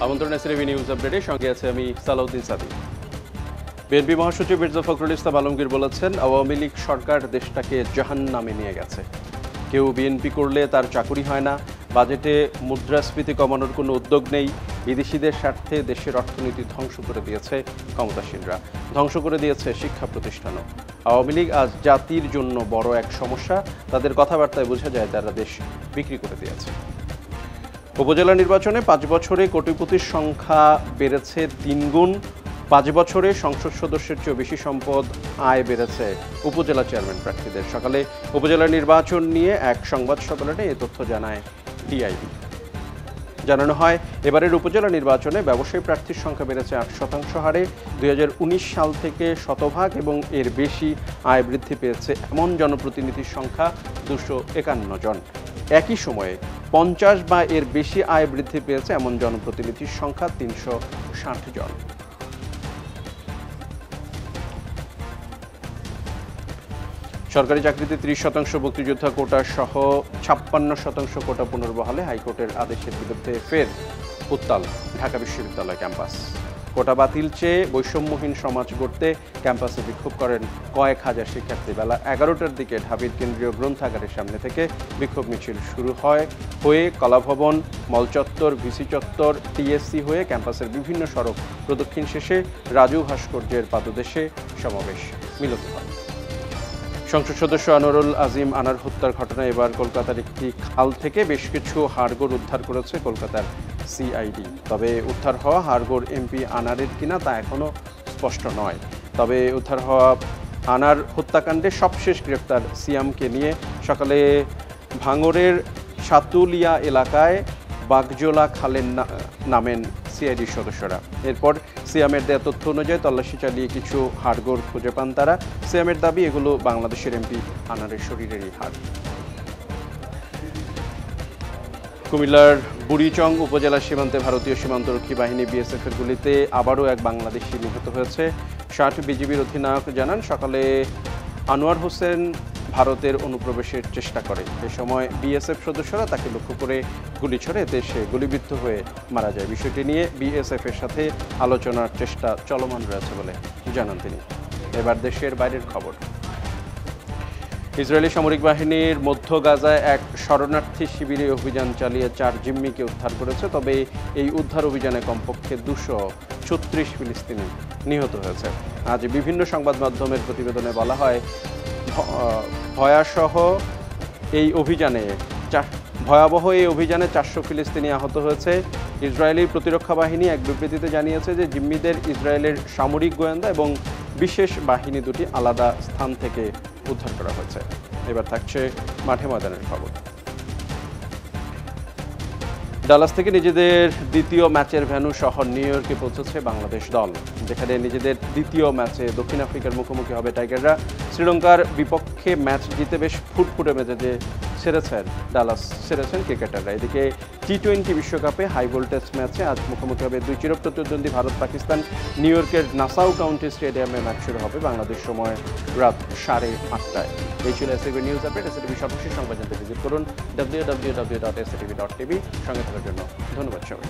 আমন্ত্রণ STV news আপডেটে, সঙ্গে আছে আমি সালাউদ্দিন সাদি। বিএনপি মহাসচিব মির্জা ফখরুল ইসলাম আলমগীর বলেছেন, আওয়ামী লীগ সরকার দেশটাকে জাহান্নামে নিয়ে গেছে। কেউ বিএনপি করলে তার চাকুরি হয় না, বাজেটে মুদ্রাস্ফীতি কমানোর কোনো উদ্যোগ নেই, বিদেশিদের স্বার্থে দেশের অর্থনীতি ধ্বংস করে দিয়েছে ক্ষমতাসীনরা, ধ্বংস করে দিয়েছে শিক্ষা প্রতিষ্ঠানও। আওয়ামী লীগ আজ জাতির জন্য বড় এক সমস্যা, তাদের কথাবার্তায় বোঝা যায় তারা দেশ বিক্রি করে দিয়েছে। উপজেলা নির্বাচনে 5 বছরে কোটিপতির সংখ্যা বেড়েছে 3 গুণ। 5 বছরে সংসদ সদস্যের চেয়ে বেশি সম্পদ আয় বেড়েছে উপজেলা চেয়ারম্যান প্রার্থীদের। সকালে উপজেলা নির্বাচন নিয়ে এক সংবাদ সম্মেলনে এ তথ্য জানায় টিআইবি। জানানো হয়, এবারের উপজেলা নির্বাচনে ব্যবসায়ী প্রার্থীর সংখ্যা বেড়েছে 8% হারে। 2019 সাল থেকে শতভাগ এবং এর বেশি আয় বৃদ্ধি পেয়েছে এমন জনপ্রতিনিধির সংখ্যা 251 জন। একই সময়ে 50 বা এর বেশি আয় বৃদ্ধি পেয়েছে এমন জনপ্রতিনিধির সংখ্যা 360 জন। সরকারি চাকরিতে 30% মুক্তিযোদ্ধা কোটা সহ 56% কোটা পুনর্বহালে হাইকোর্টের আদেশের বিরুদ্ধে ফের উত্তাল ঢাকা বিশ্ববিদ্যালয় ক্যাম্পাস। কোটা বাতিল চেয়ে বৈষম্যহীন সমাজ গড়তে ক্যাম্পাসে বিক্ষোভ করেন কয়েক হাজার শিক্ষার্থী। বেলা 11টার দিকে ঢাবির কেন্দ্রীয় গ্রন্থাগারের সামনে থেকে বিক্ষোভ মিছিল শুরু হয়ে কলাভবন, মল চত্বর, ভিসি চত্বর, টিএসসি হয়ে ক্যাম্পাসের বিভিন্ন সড়ক প্রদক্ষিণ শেষে রাজু ভাস্কর্যের পাদদেশে সমাবেশ মিলিত হয়। সংসদ সদস্য আনোয়ারুল আজিম আনার হত্যার ঘটনায় এবার কলকাতার একটি খাল থেকে বেশ কিছু হাড়গোড় উদ্ধার করেছে কলকাতার সিআইডি। তবে উদ্ধার হওয়া হাড়গোড় এমপি আনারের কিনা তা এখনও স্পষ্ট নয়। তবে উদ্ধার হওয়া আনার হত্যাকাণ্ডে সবশেষ গ্রেফতার সিয়ামকে নিয়ে সকালে ভাঙড়ের সাতুলিয়া এলাকায় বাগজোলা খালে নামেন সিআইডির সদস্যরা। এরপর সিয়ামের দেয়া তথ্য অনুযায়ী তল্লাশি চালিয়ে কিছু হাড়গোড় খুঁজে পান তারা। সিয়ামের দাবি, এগুলো বাংলাদেশের এমপি আনারের শরীরেরই হাড়। কুমিল্লার বুড়িচং উপজেলা সীমান্তে ভারতীয় সীমান্তরক্ষী বাহিনী বিএসএফের গুলিতে আবারও এক বাংলাদেশি নিহত হয়েছে। 60 বিজিবির অধিনায়ক জানান, সকালে আনোয়ার হোসেন ভারতের অনুপ্রবেশের চেষ্টা করে। এ সময় বিএসএফ সদস্যরা তাকে লক্ষ্য করে গুলি ছড়ে, এতে সে গুলিবিদ্ধ হয়ে মারা যায়। বিষয়টি নিয়ে বিএসএফের সাথে আলোচনার চেষ্টা চলমান রয়েছে বলে জানান তিনি। এবার দেশের বাইরের খবর। ইসরায়েলি সামরিক বাহিনীর মধ্য গাজায় এক শরণার্থী শিবিরে অভিযান চালিয়ে 4 জিম্মিকে উদ্ধার করেছে। তবে এই উদ্ধার অভিযানে কমপক্ষে 236 ফিলিস্তিনি নিহত হয়েছে। আজ বিভিন্ন সংবাদ মাধ্যমের প্রতিবেদনে বলা হয়, ভয়াবহ এই অভিযানে 400 ফিলিস্তিনি আহত হয়েছে। ইসরায়েলি প্রতিরক্ষা বাহিনী এক বিবৃতিতে জানিয়েছে যে জিম্মিদের ইসরায়েলের সামরিক গোয়েন্দা এবং বিশেষ বাহিনী দুটি আলাদা স্থান থেকে উদ্ধার করা হয়েছে। এবার থাকছে মাঠে ময়দানের খবর। ডালাস থেকে নিজেদের দ্বিতীয় ম্যাচের ভেন্যু শহর নিউ ইয়র্কে পৌঁছেছে বাংলাদেশ দল, যেখানে নিজেদের দ্বিতীয় ম্যাচে দক্ষিণ আফ্রিকার মুখোমুখি হবে টাইগাররা। শ্রীলঙ্কার বিপক্ষে ম্যাচ জিতে বেশ ফুটফুটে মেজাজে সেরেছেন ক্রিকেটাররা। এদিকে টি-20 বিশ্বকাপে হাই ভোল্টেজ ম্যাচে আজ মুখোমুখি হবে দুই চিরপ্রতিদ্বন্দ্বী ভারত পাকিস্তান। নিউ ইয়র্কের নাসাউ কাউন্টি স্টেডিয়ামে ম্যাচ শুরু হবে বাংলাদেশ সময় রাত 8:30টায়। এই ছিল এসটিভি নিউজ আপডেট। এসটিভি সর্বশেষ সংবাদ জানতে ভিজিট করুন www.stv.tv। সঙ্গে থাকার জন্য ধন্যবাদ সবাই।